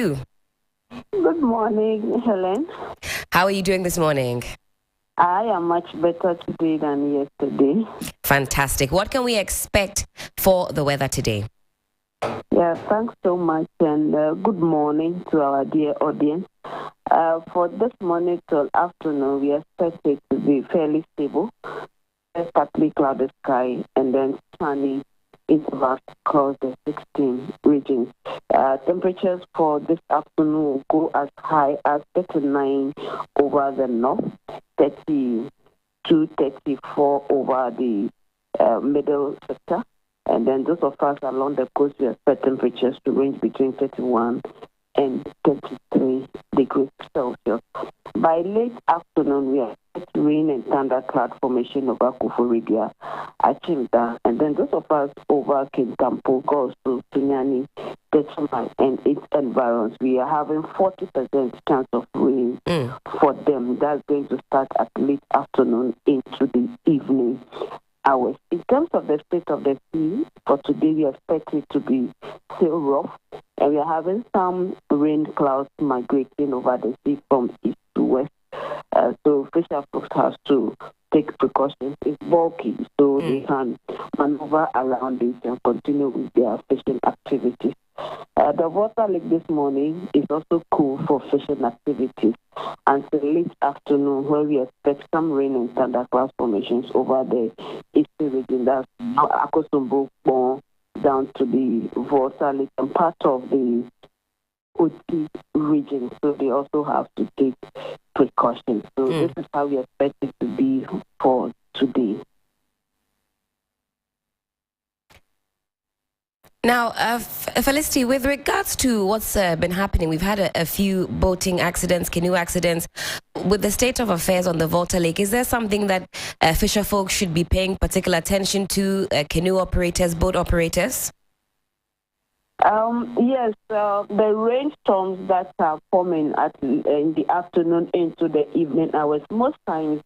you? Good morning, Helen. How are you doing this morning? I am much better today than yesterday. Fantastic. What can we expect for the weather today? Yeah, thanks so much, and good morning to our dear audience. For this morning till afternoon, we expect it to be fairly stable, partly clouded sky, and then sunny intervals across the 16 regions. Temperatures for this afternoon will go as high as 39 over the north, 32, 34 over the middle sector. And then those of us along the coast, we expect temperatures to range between 31 and 33 degrees Celsius. By late afternoon, we expect rain and thundercloud formation over Koforidua, Achimda, and then those of us over Kintampo, Gosu, Tunyani, Techuma, and its environs, we are having 40% chance of rain for them. That's going to start at late afternoon into the evening hours. In terms of the state of the sea, for today we expect it to be still rough, and we are having some rain clouds migrating over the sea from east to west. So fisher folks have to take precautions. It's bulky, so they can maneuver around it and continue with their fishing activities. The water lake this morning is also cool for fishing activities until late afternoon, where we expect some rain and thundercloud formations over the eastern region. That's Akosombo down to the water lake and part of the Oti region. So they also have to take precautions. So this is how we expect it to be for today. Now, Felicity, with regards to what's been happening, we've had a few boating accidents, canoe accidents. With the state of affairs on the Volta Lake, is there something that fisher folks should be paying particular attention to, canoe operators, boat operators? Yes, the rainstorms that are forming in the afternoon into the evening hours, most times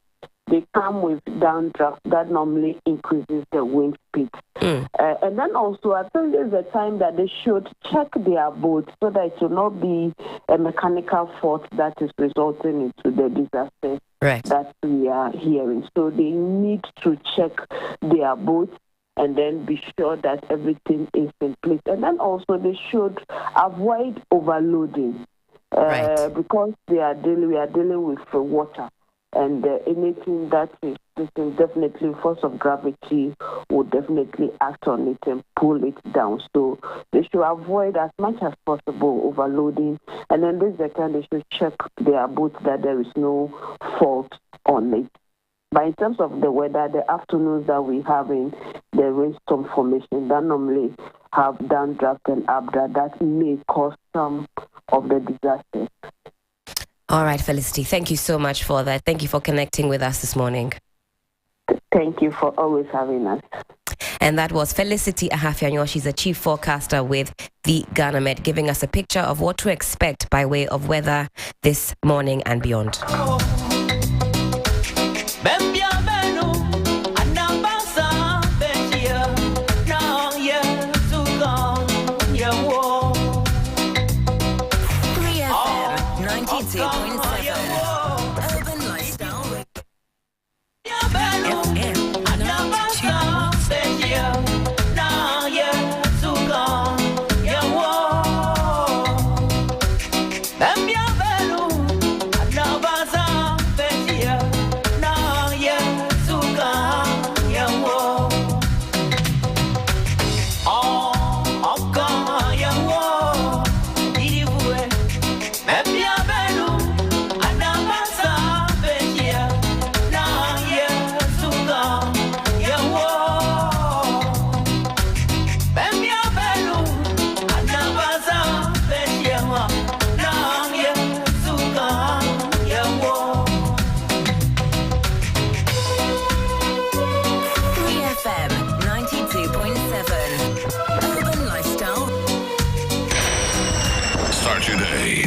they come with downdraft that normally increases the wind speed. And then also, I think there's a time that they should check their boat so that it will not be a mechanical fault that is resulting into the disaster that we are hearing. So they need to check their boats and then be sure that everything is in place. And then also they should avoid overloading because we are dealing with water. And anything that is definitely force of gravity will definitely act on it and pull it down. So they should avoid as much as possible overloading. And then this is the time they should check their boat that there is no fault on it. But in terms of the weather, the afternoons that we have in the rainstorm formation that normally have downdraft and updraft that may cause some of the disasters. All right, Felicity, thank you so much for that. Thank you for connecting with us this morning. Thank you for always having us. And that was Felicity Ahafianyo. She's a chief forecaster with the Ghana Met, giving us a picture of what to expect by way of weather this morning and beyond. Start your day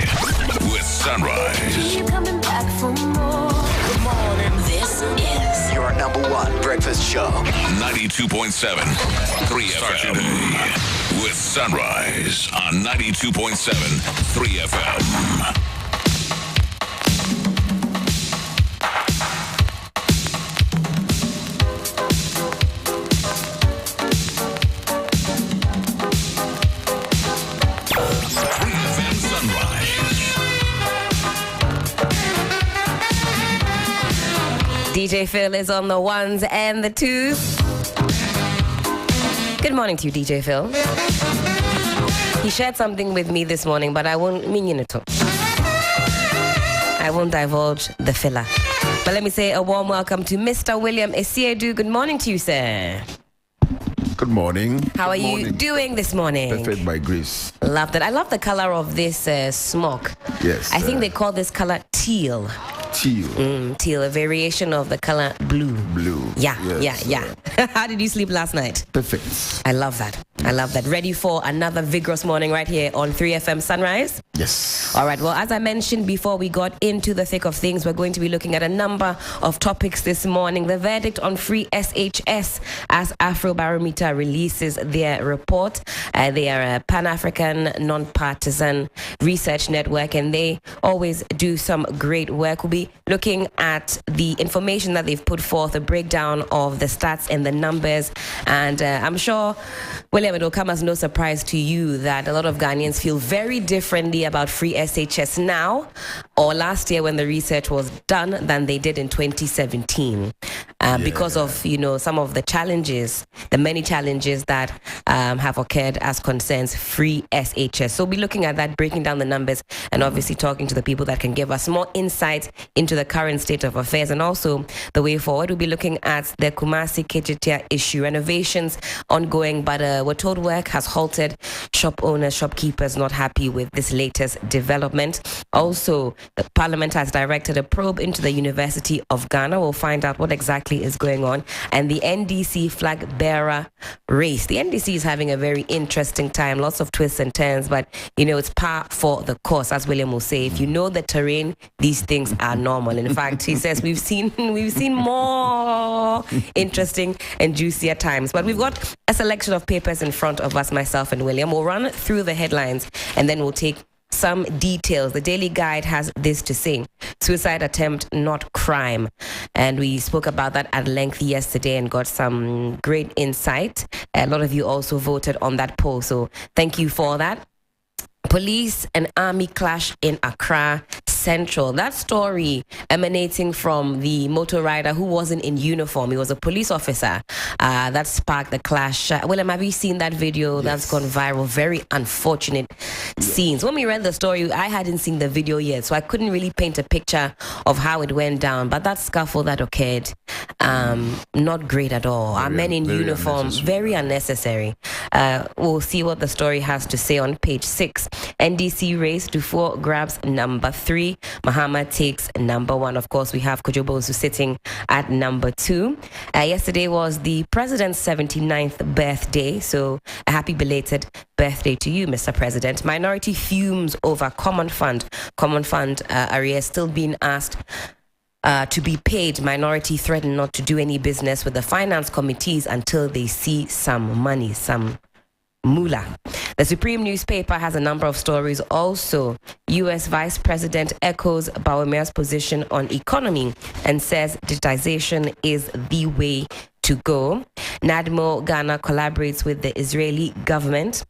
with Sunrise. Keep coming back for more. Good morning. This is your number one breakfast show. 92.7. 3 Start your day with Sunrise on 92.7 3FM. DJ Phil is on the ones and the twos. Good morning to you, DJ Phil. He shared something with me this morning, but I won't mean it. I won't divulge the filler. But let me say a warm welcome to Mr. William Esiedu. Good morning to you, sir. Good morning. How are you doing this morning? Perfect by grace. Love that. I love the color of this smoke. Yes. I think they call this color teal. Teal. Teal, a variation of the color blue. Blue. Yeah. Yes, How did you sleep last night? Perfect. I love that. Ready for another vigorous morning right here on 3FM Sunrise? Yes. All right. Well, as I mentioned before we got into the thick of things, we're going to be looking at a number of topics this morning. The verdict on free SHS as Afrobarometer releases their report. They are a Pan-African non-partisan research network, and they always do some great work. We'll be looking at the information that they've put forth, a breakdown of the stats and the numbers. And I'm sure, William, it will come as no surprise to you that a lot of Ghanaians feel very differently about free SHS now or last year when the research was done than they did in 2017 because of, some of the challenges, the many challenges that have occurred as concerns free SHS. So we'll be looking at that, breaking down the numbers, and obviously talking to the people that can give us more insight into the current state of affairs and also the way forward. We'll be looking at the Kumasi Kejetia issue, renovations ongoing, but we're told work has halted. Shop owners, shopkeepers not happy with this latest development. Also, the Parliament has directed a probe into the University of Ghana. We'll find out what exactly is going on. And the NDC flag bearer race. The NDC is having a very interesting time, lots of twists and turns, but it's par for the course, as William will say. If you know the terrain, these things are normal. In fact, he says we've seen more interesting and juicier times. But we've got a selection of papers in front of us, myself and William. We'll run through the headlines and then we'll take some details. The Daily Guide has this to say: suicide attempt, not crime. And we spoke about that at length yesterday and got some great insight. A lot of you also voted on that poll, so thank you for that. Police and army clash in Accra Central. That story emanating from the motor rider who wasn't in uniform. He was a police officer. That sparked the clash. William, have you seen that video? Yes. That's gone viral. Very unfortunate scenes. When we read the story, I hadn't seen the video yet, so I couldn't really paint a picture of how it went down. But that scuffle that occurred, not great at all. Our men in uniform, very unnecessary. We'll see what the story has to say on page 6. NDC race to 4 grabs number 3. Mahama takes number 1. Of course, we have Kojobosu sitting at number 2. Yesterday was the president's 79th birthday, so a happy belated birthday to you, Mr. President. Minority fumes over common fund. Common fund arrears still being asked to be paid. Minority threaten not to do any business with the finance committees until they see some money, some moolah. The Supreme newspaper has a number of stories also. U.S. Vice President echoes Bawumia's position on economy and says digitization is the way to go. NADMO Ghana collaborates with the Israeli government.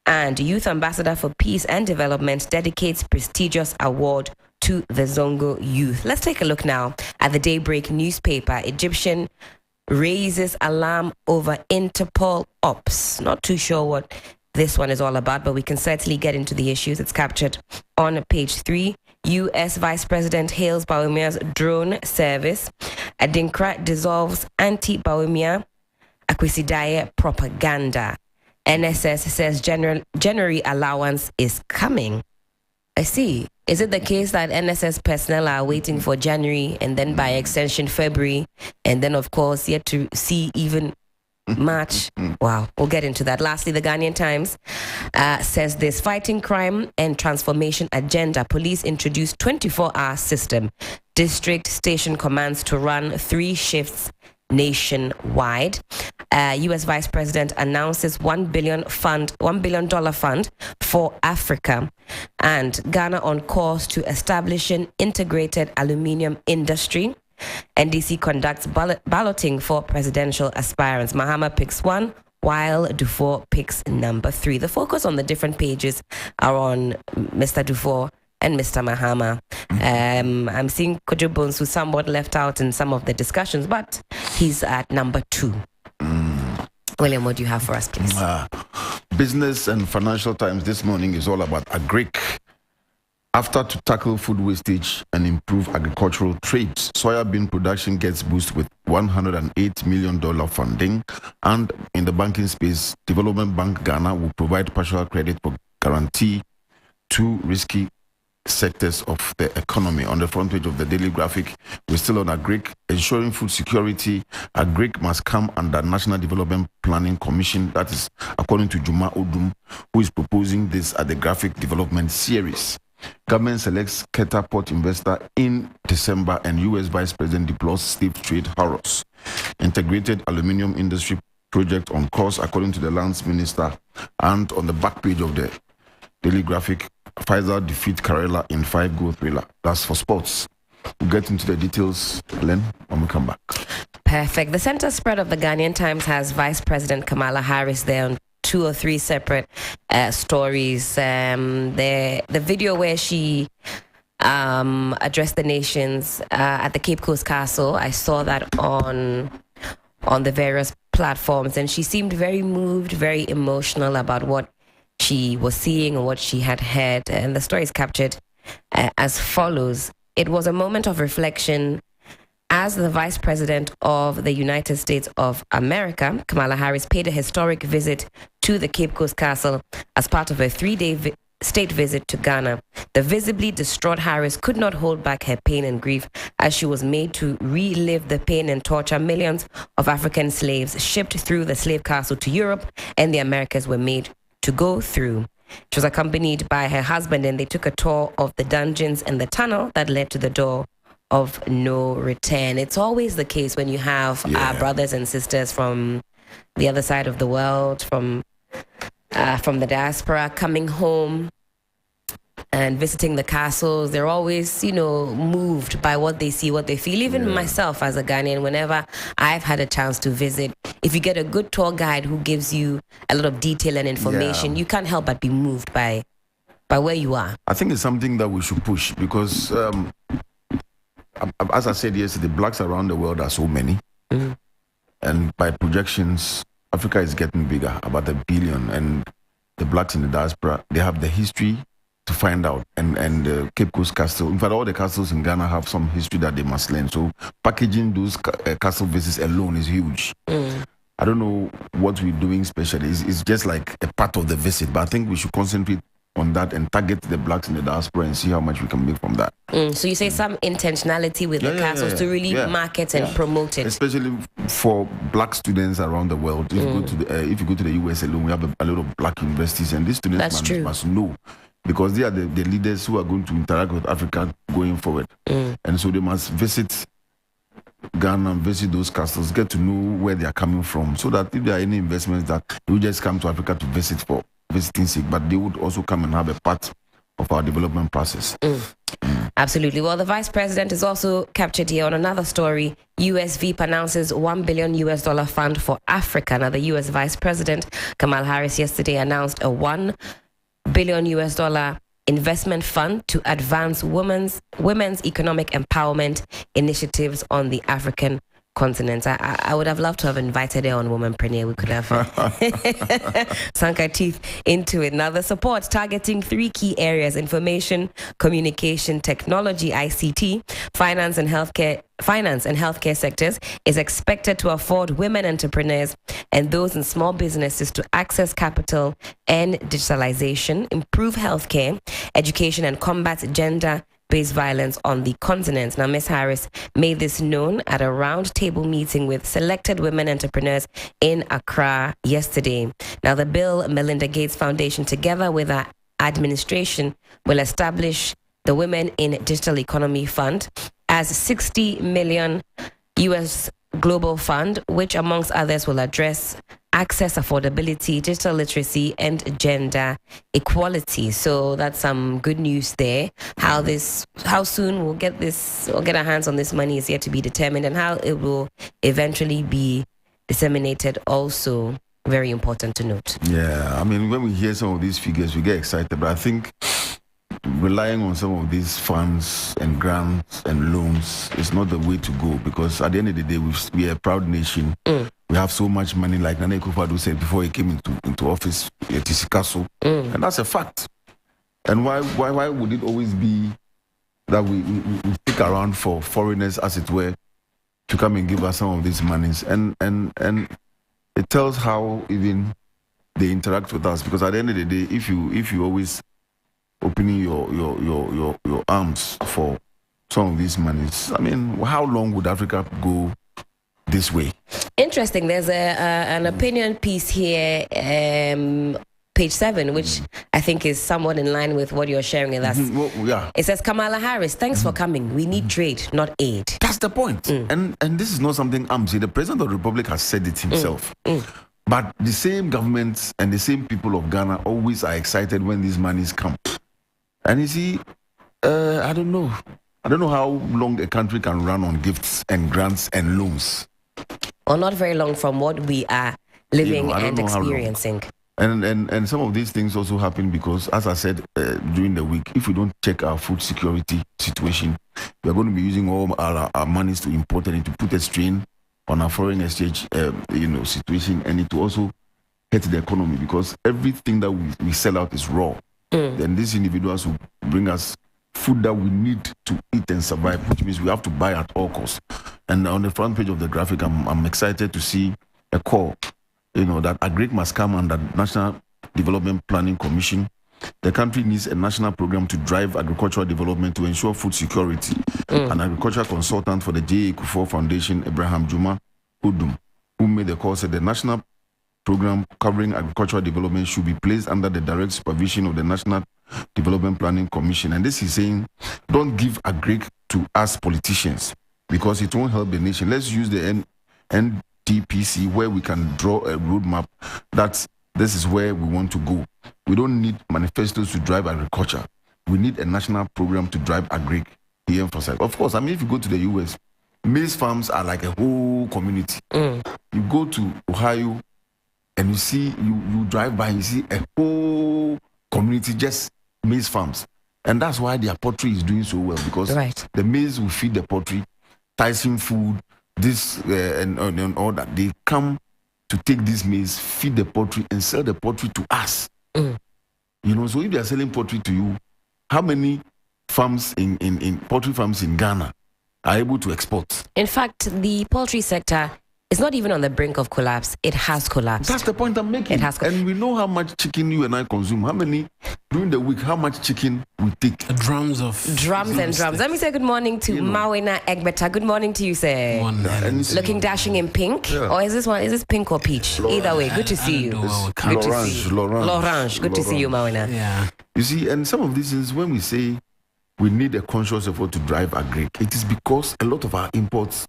And Youth Ambassador for Peace and Development dedicates prestigious award to the Zongo youth. Let's take a look now at the Daybreak newspaper. Egyptian raises alarm over Interpol ops. Not too sure what this one is all about, but we can certainly get into the issues. It's captured on page 3. U.S. Vice President hails Bawumia's drone service. Adinkra dissolves anti-Bawumia Akwesidaye propaganda. NSS says January allowance is coming. I see. Is it the case that NSS personnel are waiting for January and then by extension February and then of course yet to see even March? Wow, we'll get into that. Lastly, the Ghanaian Times says this: fighting crime and transformation agenda. Police introduced 24-hour system. District station commands to run 3 shifts nationwide. U.S. Vice President announces $1 billion fund for Africa, and Ghana on course to establish an integrated aluminium industry. NDC conducts balloting for presidential aspirants. Mahama picks one, while Dufour picks number 3. The focus on the different pages are on Mr. Dufour and Mr. Mahama. I'm seeing Kojo Bonsu somewhat left out in some of the discussions, but he's at number 2. William, what do you have for us, please? Business and Financial Times this morning is all about agric. After to tackle food wastage and improve agricultural trades, soybean production gets boosted with $108 million funding. And in the banking space, Development Bank Ghana will provide partial credit for guarantee to risky sectors of the economy. On the front page of the Daily Graphic, we're still on agric. Ensuring food security, agric must come under National Development Planning Commission. That is according to Juma Odum, who is proposing this at the Graphic Development Series. Government selects Keta port investor in December, and U.S. Vice President deplores stiff trade horrors. Integrated aluminium industry project on course, according to the lands minister. And on the back page of the Daily Graphic, Pfizer defeat Karela in 5-goal thriller. That's for sports. We'll get into the details, Helen, when we come back. Perfect. The center spread of the Ghanaian Times has Vice President Kamala Harris there on 2 or 3 separate stories. The video where she addressed the nations at the Cape Coast Castle, I saw that on the various platforms, and she seemed very moved, very emotional about what she was seeing and what she had heard. And the story is captured as follows. It was a moment of reflection as the Vice President of the United States of America. Kamala Harris paid a historic visit to the Cape Coast Castle as part of a 3-day state visit to Ghana. The visibly distraught Harris could not hold back her pain and grief as she was made to relive the pain and torture millions of African slaves shipped through the slave castle to Europe and the Americas were made to go through. She was accompanied by her husband, and they took a tour of the dungeons and the tunnel that led to the door of no return. It's always the case when you have our brothers and sisters from the other side of the world, from the diaspora coming home and visiting the castles. They're always, moved by what they see, what they feel. Even myself as a Ghanaian, whenever I've had a chance to visit, if you get a good tour guide who gives you a lot of detail and information, you can't help but be moved by where you are. I think it's something that we should push because, as I said yesterday, blacks around the world are so many. Mm-hmm. And by projections, Africa is getting bigger, about 1 billion. And the blacks in the diaspora, they have the history to find out. And the Cape Coast Castle, in fact, all the castles in Ghana have some history that they must learn. So packaging those castle visits alone is huge. I don't know what we're doing specially. It's just like a part of the visit. But I think we should concentrate on that and target the blacks in the diaspora and see how much we can make from that. So you say some intentionality with the castles to really market and promote it, especially for black students around the world. If you go to the US alone, we have a lot of black universities, and these students must know, because they are the leaders who are going to interact with Africa going forward. And so they must visit Ghana and visit those castles, get to know where they are coming from, so that if there are any investments that they will just come to Africa to visit for visiting sake, but they would also come and have a part of our development process. Absolutely. Well, the Vice President is also captured here on another story. US VP announces $1 billion fund for Africa. Now, the US Vice President, Kamala Harris, yesterday announced a $1 billion investment fund to advance women's economic empowerment initiatives on the African continent. I would have loved to have invited her on Womanpreneur. We could have sunk our teeth into it. Now, the support targeting 3 key areas: information, communication, technology, ICT, finance and healthcare sectors, is expected to afford women entrepreneurs and those in small businesses to access capital and digitalization, improve healthcare, education, and combat gender-based violence on the continent. Now, Ms. Harris made this known at a roundtable meeting with selected women entrepreneurs in Accra yesterday. Now, the Bill Melinda Gates Foundation, together with our administration, will establish the Women in Digital Economy Fund as $60 million Global Fund, which amongst others will address access, affordability, digital literacy, and gender equality. So that's some good news there. How soon we'll get this or get our hands on this money is yet to be determined, and how it will eventually be disseminated also very important to note. Yeah, I mean, when we hear some of these figures, we get excited, but I think relying on some of these funds and grants and loans is not the way to go, because at the end of the day, we are a proud nation. We have so much money, like Nana Akufo-Addo said before he came into office, it is Castle, and that's a fact. And why would it always be that we stick around for foreigners, as it were, to come and give us some of these monies? And it tells how even they interact with us, because at the end of the day, if you always opening your arms for some of these monies, I mean, how long would Africa go this way? Interesting. There's an opinion piece here, page 7, which I think is somewhat in line with what you're sharing with us. Well, yeah. It says, Kamala Harris, thanks for coming. We need trade, not aid. That's the point. And this is not something I'm saying. The President of the Republic has said it himself. But the same governments and the same people of Ghana always are excited when these monies come. And you see, I don't know how long a country can run on gifts and grants and loans. Or not very long from what we are living and experiencing. And some of these things also happen because, as I said during the week, if we don't check our food security situation, we are going to be using all our monies to import and to put a strain on our foreign exchange situation, and it will also hurt the economy, because everything that we sell out is raw. Then these individuals will bring us food that we need to eat and survive, which means we have to buy at all costs. And on the front page of the graphic, I'm excited to see a call, that agric must come under National Development Planning Commission. The country needs a national program to drive agricultural development to ensure food security. An agricultural consultant for the J.A. Kufuor Foundation, Abraham Juma Udum, who made the call, said the national program covering agricultural development should be placed under the direct supervision of the National Development Planning Commission. And this is saying, don't give agric to us politicians, because it won't help the nation. Let's use the NDPC, where we can draw a roadmap that this is where we want to go. We don't need manifestos to drive agriculture. We need a national program to drive agric, he emphasized. Of course, I mean, if you go to the US, maize farms are like a whole community. You go to Ohio, and you see, you drive by, you see a whole community, just maize farms. And that's why their poultry is doing so well, because the maize will feed the poultry, Tyson food, this and all that. They come to take this maize, feed the poultry, and sell the poultry to us. So if they are selling poultry to you, how many farms in poultry farms in Ghana are able to export? In fact, the poultry sector is not even on the brink of collapse. It has collapsed. That's the point I'm making. It has and we know how much chicken you and I consume. How many during the week? How much chicken we take? Drums and drums. Let me say good morning to Mawena Egbeta. Good morning to you, sir. Looking dashing in pink, or is this pink or peach? Either way, good to see you. Good to see you. L'orange. Good to see you, Mawena. Yeah. You see, and some of these things, when we say we need a conscious effort to drive agric, it is because a lot of our imports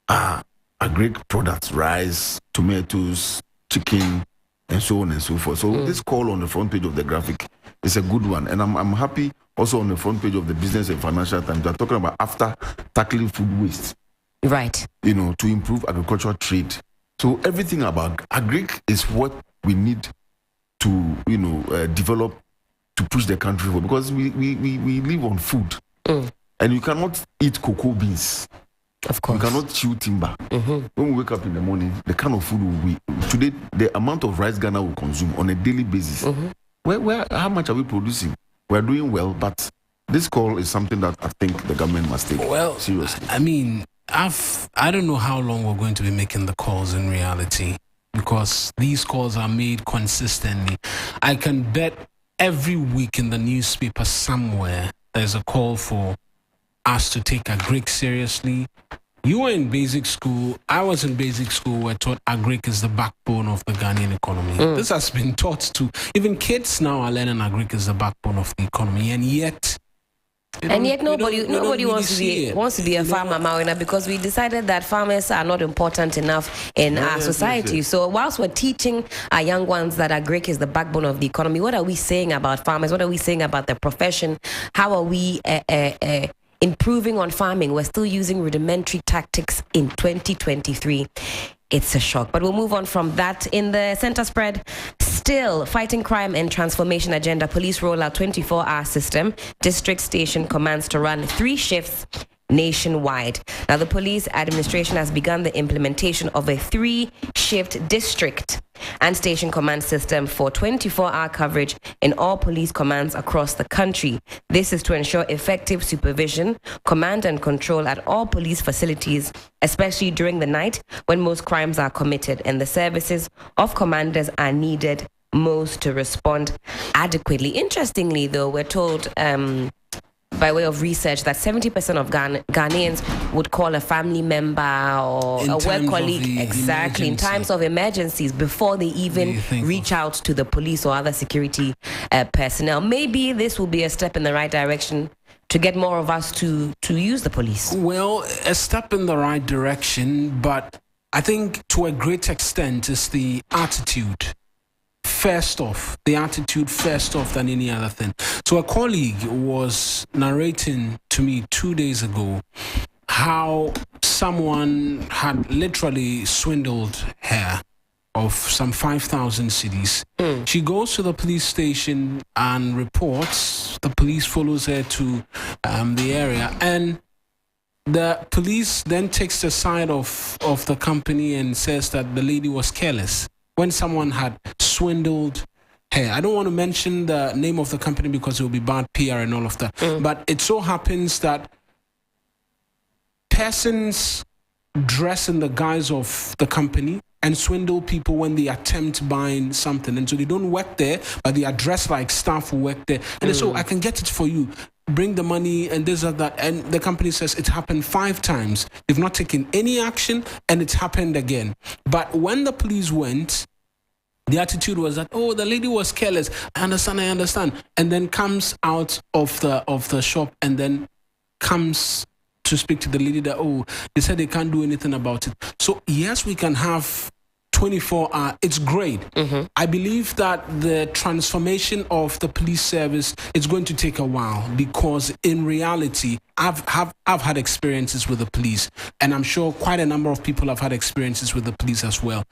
are agric products, rice, tomatoes, chicken, and so on and so forth. So this call on the front page of the graphic is a good one. And I'm happy also on the front page of the Business and Financial Times, they're talking about after tackling food waste. Right. To improve agricultural trade. So everything about agric is what we need to, develop to push the country forward, because we live on food. And you cannot eat cocoa beans. Of course. You cannot chew timber. When we wake up in the morning, the kind of food today, the amount of rice Ghana will consume on a daily basis. How much are we producing? We're doing well, but this call is something that I think the government must take seriously. I mean, I don't know how long we're going to be making the calls in reality, because these calls are made consistently. I can bet every week in the newspaper somewhere there's a call for us to take agric seriously. You were in basic school. I was in basic school. We're taught agric is the backbone of the Ghanaian economy. This has been taught to even kids now are learning agric is the backbone of the economy, and yet And yet nobody wants to be a You know, farmer, Mawina, because we decided that farmers are not important enough in our society. Yes. So whilst we're teaching our young ones that agric is the backbone of the economy, what are we saying about farmers? What are we saying about the profession? How are we improving on farming? We're still using rudimentary tactics in 2023. It's a shock. But we'll move on from that. In the center spread, still fighting crime and transformation agenda, police roll out 24-hour system. District station commands to run 3 shifts nationwide. Now, the police administration has begun the implementation of a 3-shift district and station command system for 24-hour coverage in all police commands across the country. This is to ensure effective supervision, command and control at all police facilities, especially during the night when most crimes are committed and the services of commanders are needed most to respond adequately. Interestingly, though, we're told by way of research that 70% of Ghanaians would call a family member or In a work times of colleague the exactly in emergency. times of emergencies before they even reach out to the police or other security personnel. Maybe this will be a step in the right direction to get more of us to use the police. Well, a step in the right direction, but I think to a great extent is the attitude. First off, the attitude first off than any other thing. So a colleague was narrating to me 2 days ago how someone had literally swindled her of some 5,000 cedis. She goes to the police station and reports. The police follows her to the area, and the police then takes the side of the company and says that the lady was careless when someone had swindled her. I don't want to mention the name of the company because it will be bad PR and all of that. But it so happens that persons dress in the guise of the company and swindle people when they attempt buying something. And so they don't work there, but they are dressed like staff who work there. And they say, I can get it for you. Bring the money and this or that. And the company says it happened 5 times. They've not taken any action and it's happened again. But when the police went, the attitude was that, oh, the lady was careless. I understand. And then comes out of the shop and then comes to speak to the lady that, oh, they said they can't do anything about it. So yes, we can have 24-hour. It's great. I believe that the transformation of the police service is going to take a while because in reality, I've had experiences with the police, and I'm sure quite a number of people have had experiences with the police as well.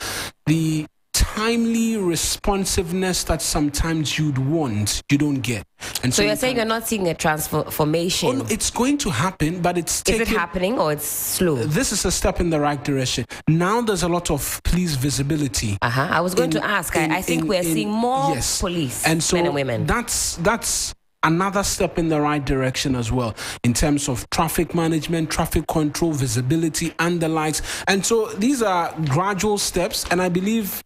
The timely responsiveness that sometimes you'd want, you don't get. And So you're saying you're not seeing a transformation? Oh, no, it's going to happen, but it's Is it happening or it's slow? This is a step in the right direction. Now there's a lot of police visibility. I was going to ask. I think we're seeing more yes. police, and so men and women. That's another step in the right direction as well in terms of traffic management, traffic control, visibility, and the likes. And so these are gradual steps, and I believe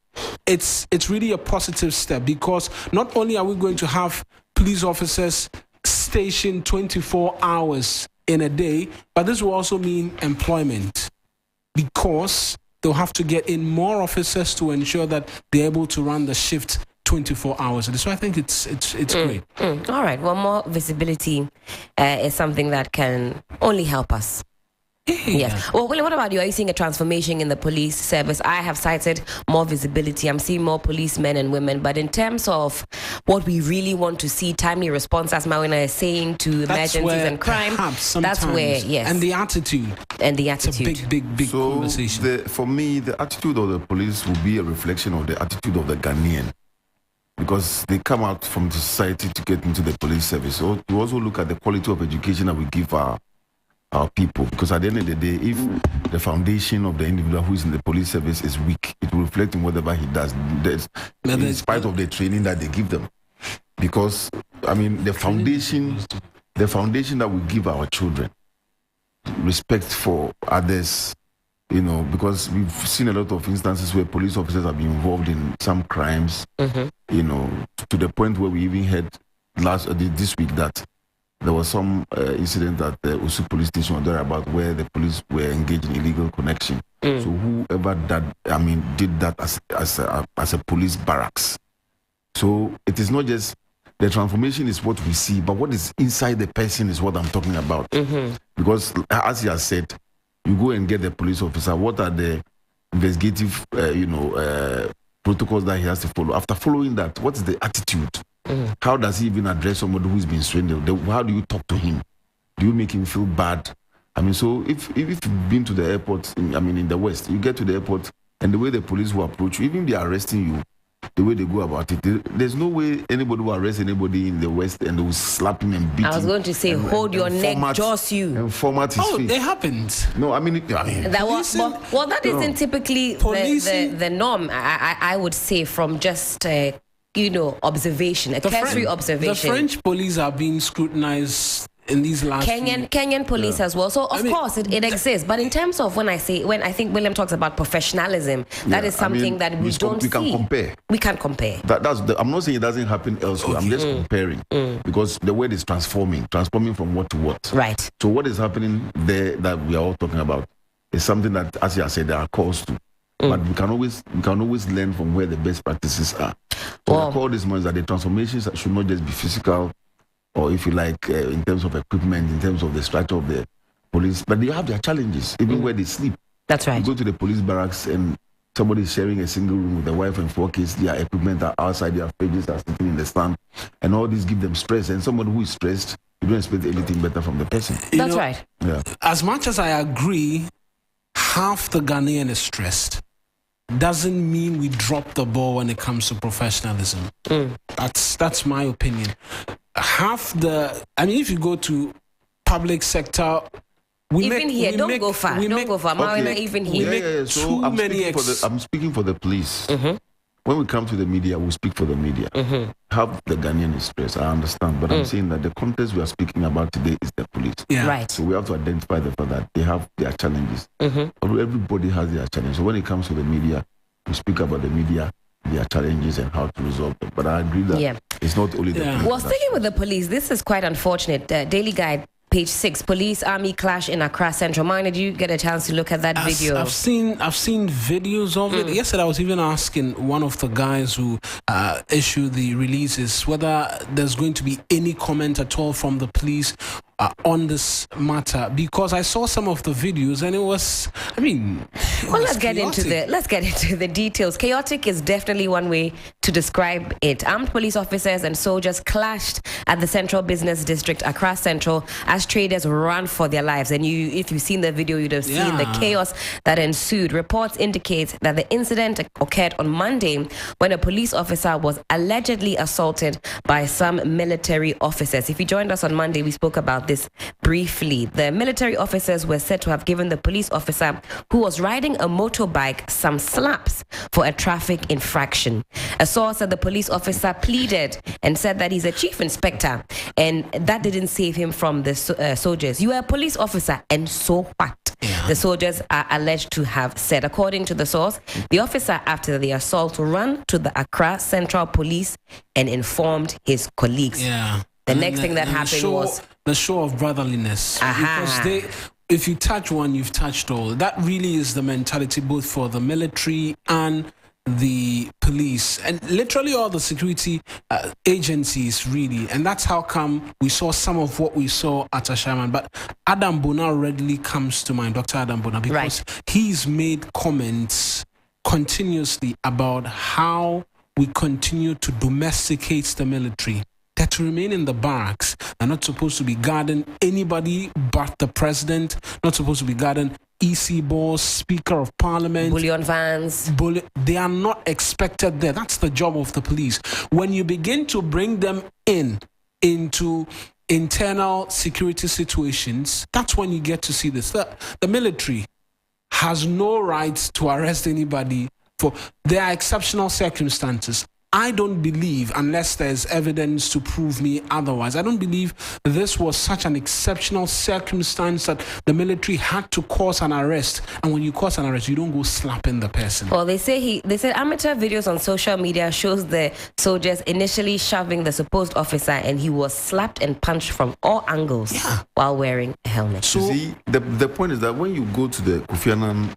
it's really a positive step because not only are we going to have police officers stationed 24 hours in a day, but this will also mean employment because they'll have to get in more officers to ensure that they're able to run the shift 24 hours. And so I think it's great. All right. Well, more visibility is something that can only help us. Yes. Well, William, what about you? Are you seeing a transformation in the police service? I have cited more visibility. I'm seeing more policemen and women. But in terms of what we really want to see, timely response, as Mawina is saying, to emergencies and crime, that's where, yes. And the attitude. It's a big So conversation. for me, the attitude of the police will be a reflection of the attitude of the Ghanaian. Because they come out from the society to get into the police service. So we also look at the quality of education that we give our people, because at the end of the day, if the foundation of the individual who is in the police service is weak, it will reflect in whatever he does, in spite of the training that they give them. Because I mean, the foundation that we give our children, respect for others, you know, because we've seen a lot of instances where police officers have been involved in some crimes, you know, to the point where we even heard this week that there was some incident at the Usu police station or thereabout where the police were engaged in illegal connection. So whoever did that as a police barracks. So it is not just the transformation is what we see, but what is inside the person is what I'm talking about. Because as he has said, you go and get the police officer. What are the investigative, protocols that he has to follow? After following that, what is the attitude? How does he even address somebody who's been strangled? How do you talk to him? Do you make him feel bad? I mean, so if you've been to the airport, in the West, you get to the airport and the way the police will approach you, even if they are arresting you, the way they go about it, there's no way anybody will arrest anybody in the West and they will slap him and beat him. I was going to say, hold your neck, joss you. And format his face. It happens. No, that isn't typically the norm, I would say, from just, observation, a cursory observation. The French police are being scrutinized in these last Kenyan police as well. So of course it exists. But in terms of when I think William talks about professionalism, that is something that we don't see. We can compare. We can't compare. I'm not saying it doesn't happen elsewhere. I'm just comparing because the word is transforming from what to what. Right. So what is happening there that we are all talking about is something that, as you said, there are calls to. But we can always learn from where the best practices are. So I call this months that the transformations should not just be physical, or if you like, in terms of equipment, in terms of the structure of the police, but they have their challenges, even where they sleep. That's right. You go to the police barracks and somebody is sharing a single room with a wife and 4 kids, their equipment are outside, their pages are sitting in the stand, and all this give them stress. And somebody who is stressed, you don't expect anything better from the person. That's right. Yeah. As much as I agree, half the Ghanaian is stressed. Doesn't mean we drop the ball when it comes to professionalism. That's my opinion. If you go to public sector, don't go far. Okay. Even here. So I'm speaking for the police. When we come to the media, we speak for the media. Have the Ghanaian is stressed, I understand, but I'm saying that the context we are speaking about today is the police. Yeah. Right. So we have to identify the fact that they have their challenges. Everybody has their challenges. So when it comes to the media, we speak about the media, their challenges and how to resolve them. But I agree that it's not only the police. Well, sticking with the police, this is quite unfortunate. Daily Guide, page 6, police army clash in Accra Central. Mine, did you get a chance to look at that video? I've seen videos of it. Yesterday, I was even asking one of the guys who issued the releases whether there's going to be any comment at all from the police on this matter, because I saw some of the videos and it was, let's get into the details. Chaotic is definitely one way to describe it. Armed police officers and soldiers clashed at the Central Business District, Accra Central, as traders ran for their lives. And if you've seen the video, you'd have seen the chaos that ensued. Reports indicate that the incident occurred on Monday when a police officer was allegedly assaulted by some military officers. If you joined us on Monday, we spoke about this briefly. The military officers were said to have given the police officer who was riding a motorbike some slaps for a traffic infraction. A source said the police officer pleaded and said that he's a chief inspector and that didn't save him from the soldiers. You are a police officer and so what? The soldiers are alleged to have said. According to the source, the officer after the assault ran to the Accra Central Police and informed his colleagues. The next thing that happened was the show of brotherliness. Because if you touch one, you've touched all. That really is the mentality both for the military and the police and literally all the security agencies, really. And that's how come we saw some of what we saw at Ashaman. But Adam Bona readily comes to mind, Dr. Adam Bona, because he's made comments continuously about how we continue to domesticate the military. They're to remain in the barracks. They're not supposed to be guarding anybody but the president, not supposed to be guarding EC boss, Speaker of Parliament, bullion vans. They are not expected there. That's the job of the police. When you begin to bring them into internal security situations, that's when you get to see this. The military has no right to arrest anybody for there are exceptional circumstances. I don't believe, unless there's evidence to prove me otherwise, I don't believe this was such an exceptional circumstance that the military had to cause an arrest. And when you cause an arrest, you don't go slapping the person. Well, they said amateur videos on social media shows the soldiers initially shoving the supposed officer, and he was slapped and punched from all angles while wearing a helmet. So, you see, the point is that when you go to the Kofi Annan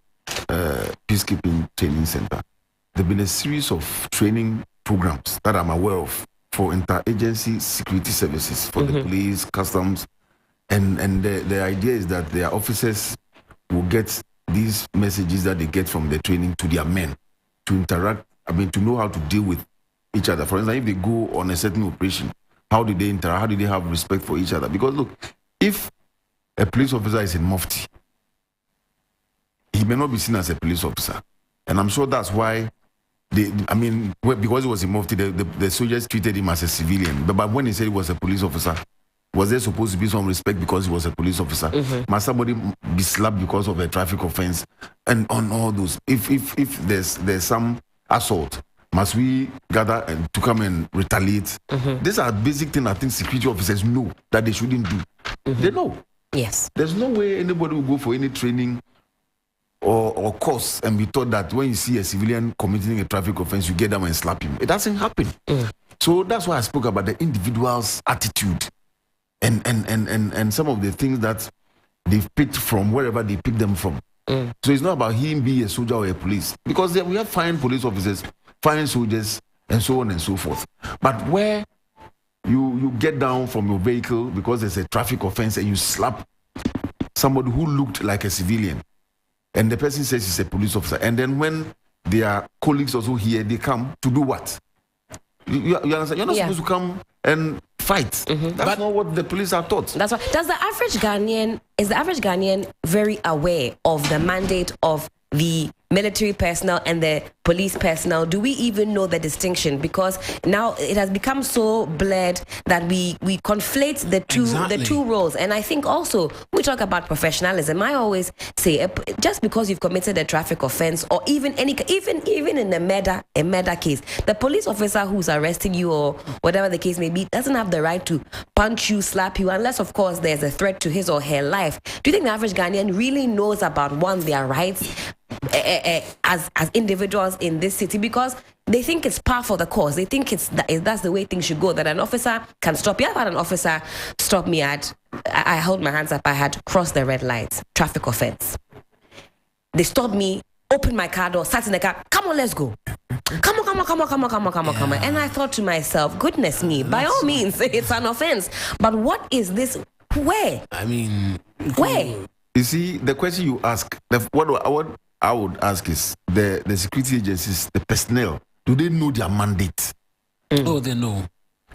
Peacekeeping Training Center, there's been a series of training programs that I'm aware of for interagency security services for the police, customs, and the idea is that their officers will get these messages that they get from the training to their men to interact. To know how to deal with each other. For instance, if they go on a certain operation, how do they interact? How do they have respect for each other? Because look, if a police officer is in Mufti, he may not be seen as a police officer. And I'm sure that's why because he was in Mufti, the soldiers treated him as a civilian. But when he said he was a police officer, was there supposed to be some respect because he was a police officer? Must somebody be slapped because of a traffic offense? And on all those, if there's some assault, must we gather and to come and retaliate? These are basic things I think security officers know that they shouldn't do. They know. Yes. There's no way anybody will go for any training or course and be taught that when you see a civilian committing a traffic offense, you get them and slap him. It doesn't happen. So that's why I spoke about the individual's attitude and some of the things that they've picked from wherever they picked them from. So it's not about him being a soldier or a police, because we have fine police officers, fine soldiers, and so on and so forth. But where you get down from your vehicle because there's a traffic offense and you slap somebody who looked like a civilian, and the person says he's a police officer, and then when their colleagues also here, they come to do what? You understand? You're not supposed to come and fight. That's not what the police are taught. That's why. Is the average Ghanaian very aware of the mandate of the military personnel and the police personnel? Do we even know the distinction? Because now it has become so blurred that we conflate the two roles. And I think also when we talk about professionalism, I always say just because you've committed a traffic offense or even in a murder case, the police officer who's arresting you or whatever the case may be doesn't have the right to punch you, slap you, unless of course there's a threat to his or her life. Do you think the average Ghanaian really knows about their rights as individuals in this city? Because they think it's par for the cause. They think that's the way things should go, that an officer can stop you. I've had an officer stop me I hold my hands up, I had crossed the red lights, traffic offense. They stopped me, opened my car door, sat in the car, come on, let's go. Come on. And I thought to myself, goodness me, by all means, it's an offense. But what is this? Where? Where? You see, the question you ask, what I would ask is the security agencies, the personnel, do they know their mandate? Oh, they know.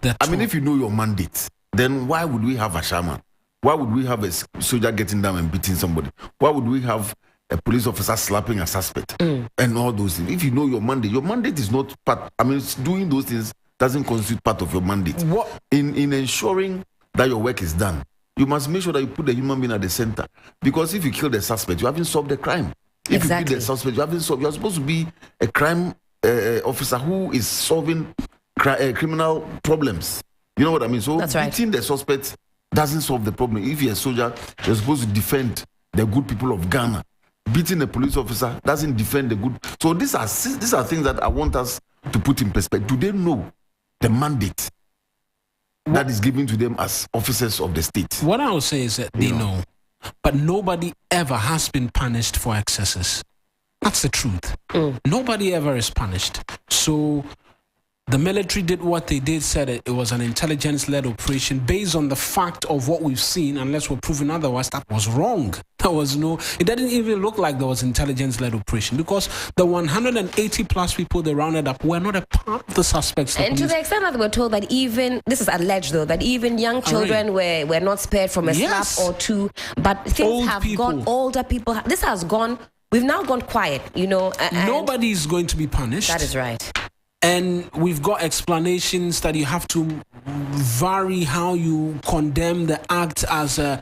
If you know your mandate, then why would we have a shaman? Why would we have a soldier getting down and beating somebody? Why would we have a police officer slapping a suspect and all those things? If you know your mandate is not part. Doing those things doesn't constitute part of your mandate. What? In ensuring that your work is done, you must make sure that you put the human being at the center. Because if you kill the suspect, you haven't solved the crime. If you kill the suspect, you haven't solved. You're supposed to be a crime officer who is solving criminal problems. You know what I mean? So beating the suspect doesn't solve the problem. If you're a soldier, you're supposed to defend the good people of Ghana. Beating a police officer doesn't defend the good. So these are things that I want us to put in perspective. Do they know the mandate that is given to them as officers of the state? What I would say is that they know, but nobody ever has been punished for excesses. That's the truth. Nobody ever is punished. So the military did what they did, said it was an intelligence-led operation based on the fact of what we've seen, unless we're proven otherwise. That was wrong. It didn't even look like there was intelligence-led operation, because the 180 plus people they rounded up were not a part of the suspects. And to the extent that we're told that even, this is alleged though, that even young children were not spared from a slap or two, but things have gone, older people, this has gone, we've now gone quiet, Nobody is going to be punished. That is right. And we've got explanations that you have to vary how you condemn the act as a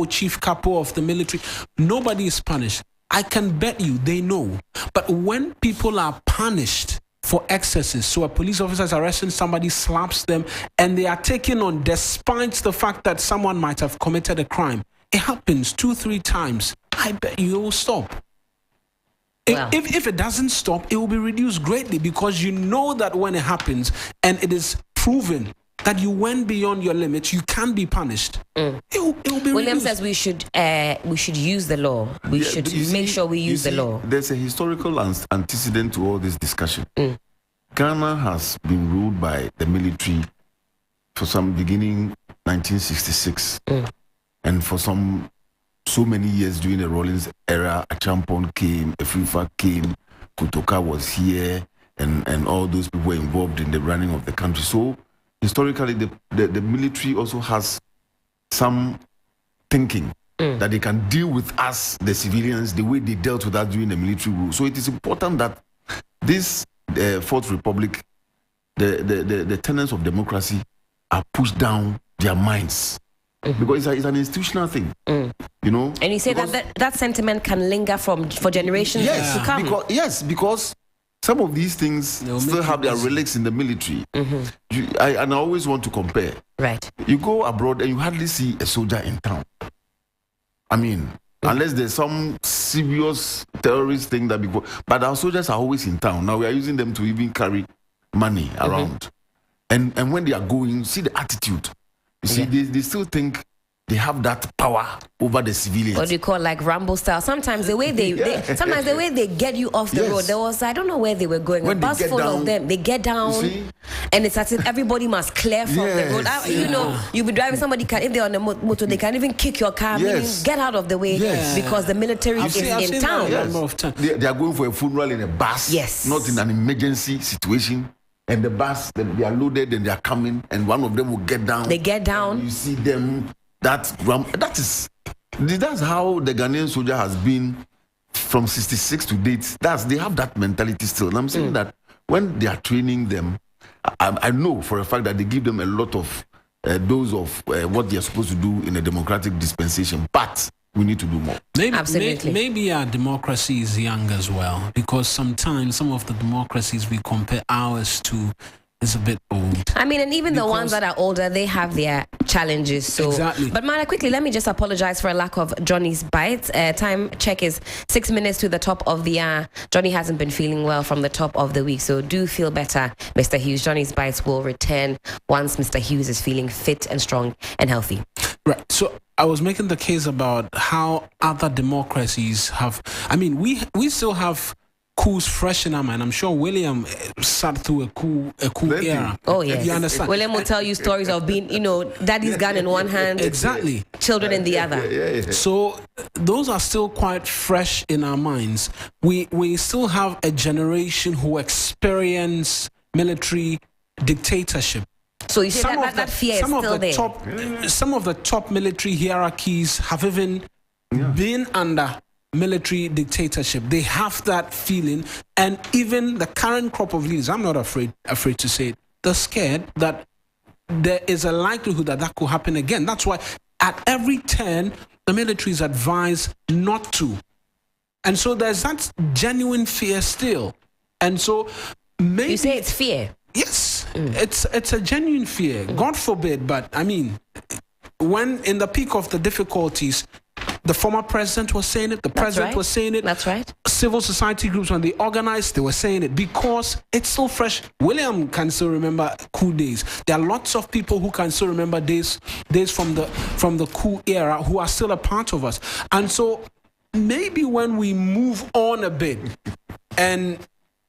chief capo of the military. Nobody is punished. I can bet you they know. But when people are punished for excesses, so a police officer is arresting somebody, slaps them, and they are taken on despite the fact that someone might have committed a crime, it happens 2-3 times. I bet you will stop. If it doesn't stop, it will be reduced greatly, because you know that when it happens and it is proven that you went beyond your limits, you can be punished. It will be William reduced. says we should use the law. We should make sure we use the law. There's a historical antecedent to all this discussion. Ghana has been ruled by the military for some beginning 1966, and for so many years during the Rawlings era. A Champon came, a Frifa came, Kutoka was here, and all those people were involved in the running of the country. So historically, the military also has some thinking that they can deal with us, the civilians, the way they dealt with us during the military rule. So it is important that this Fourth Republic, the tenets of democracy are pushed down their minds. Because it's an institutional thing, you know. And you say that sentiment can linger for generations to come. Because some of these things still have their relics in the military. I always want to compare. Right. You go abroad and you hardly see a soldier in town. I mean, unless there's some serious terrorist thing but our soldiers are always in town. Now we are using them to even carry money around. And when they are going, see the attitude. You see, they still think they have that power over the civilians. What do you call like Rambo style? Sometimes the way they get you off the road. There was, I don't know where they were going. When a bus full of them. They get down, and it's as if everybody must clear from the road. You know, you'll be driving. Somebody can, if they're on a motor, they can even kick your car. Meaning get out of the way because the military is in town. They are going for a funeral in a bus. Yes, not in an emergency situation. And the bus, they are loaded and they are coming, and one of them will get down. They get down. You see them. That's how the Ghanaian soldier has been from 66 to date. They have that mentality still. And I'm saying that when they are training them, I know for a fact that they give them a lot of dose of what they are supposed to do in a democratic dispensation. But we need to do more. Maybe our democracy is young as well, because sometimes some of the democracies we compare ours to is a bit old. I mean, and even the ones that are older, they have their challenges. So, exactly. But Mara, quickly, let me just apologize for a lack of Johnny's bites. Time check is 6 minutes to the top of the hour. Johnny hasn't been feeling well from the top of the week, so do feel better, Mr. Hughes. Johnny's bites will return once Mr. Hughes is feeling fit and strong and healthy. Right. So I was making the case about how other democracies have. I mean, we still have coups fresh in our mind. I'm sure William sat through a coup era. Oh yes, you understand. William will tell you stories of being, daddy's gun in one hand, exactly, children in the other. So those are still quite fresh in our minds. We still have a generation who experience military dictatorship. So you say that fear is still there. Some of the top military hierarchies have even been under military dictatorship. They have that feeling, and even the current crop of leaders, I'm not afraid to say it, they're scared that there is a likelihood that could happen again. That's why at every turn, the military is advised not to. And so there's that genuine fear still. And so maybe... You say it's fear? Yes, it's a genuine fear. God forbid, but I mean, when in the peak of the difficulties, the former president was saying it, the president was saying it. That's right. Civil society groups, when they organized, they were saying it because it's so fresh. William can still remember coup days. There are lots of people who can still remember days from the coup era who are still a part of us. And so maybe when we move on a bit and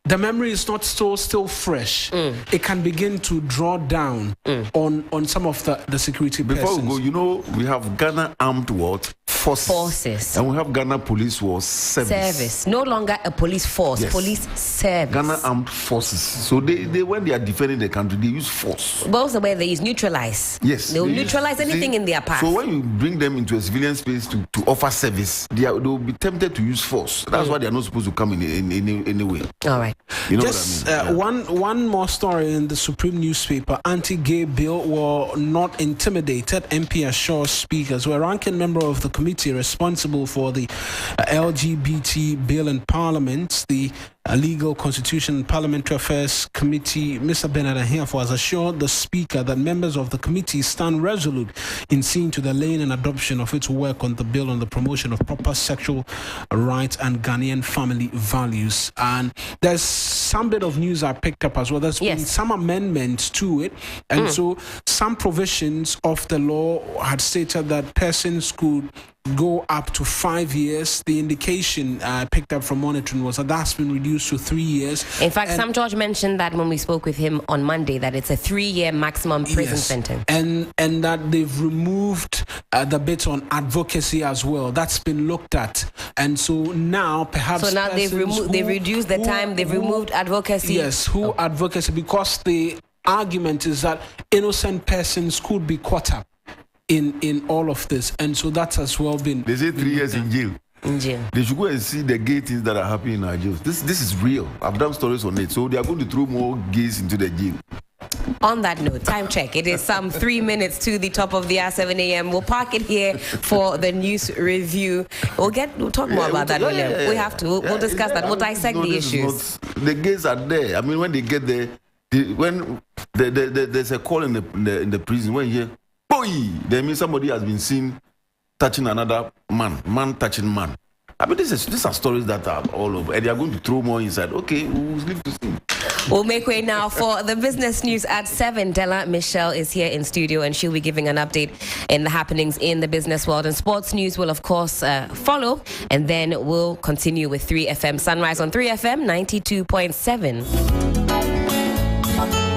the memory is not still fresh, it can begin to draw down on some of the security Before persons. we go, we have Ghana Armed Forces. And we have Ghana Police Service. No longer a police force, police service. Ghana Armed Forces. So they when they are defending the country, they use force. But also where they use neutralize. Yes. They'll neutralize anything in their path. So when you bring them into a civilian space to offer service, they will be tempted to use force. That's why they are not supposed to come in any way. All right. You know Just what I mean? one more story in the Supreme newspaper. Anti-gay bill were not intimidated. MP assures speakers. We're ranking member of the committee responsible for the LGBT bill in Parliament, the Legal, Constitution and Parliamentary Affairs Committee, Mr. Bernard Ahiafo has assured the Speaker that members of the committee stand resolute in seeing to the laying and adoption of its work on the bill on the promotion of proper sexual rights and Ghanaian family values. And there's some bit of news I picked up as well. There's been some amendments to it. And so some provisions of the law had stated that persons could go up to 5 years. The indication I picked up from monitoring was that that's been reduced reduced to 3 years. In fact, Sam George mentioned that when we spoke with him on Monday, that it's a 3-year maximum prison sentence. And that they've removed the bit on advocacy as well. That's been looked at. And so now perhaps... So now they've reduced the time, they've removed advocacy. Yes, advocacy, because the argument is that innocent persons could be caught up in all of this. And so that has well been... They say 3 years in jail. They should go and see the gay things that are happening in our jails. This is real. I've done stories on it. So they are going to throw more gays into the jail. On that note, time check. It is some 3 minutes to the top of the hour, 7 a.m. We'll park it here for the news review. We'll talk more about that, William. We have to. We'll discuss that. We'll dissect the issues. The gays are there. I mean, when they get there, when there's a call in the prison, when you hear, boy, that means somebody has been seen touching another man touching man. I mean, these are stories that are all over, and they are going to throw more inside. Okay, we'll leave to see. We'll make way now for the business news at 7. Della Michelle is here in studio, and she'll be giving an update in the happenings in the business world. And sports news will, of course, follow, and then we'll continue with 3FM Sunrise on 3FM 92.7.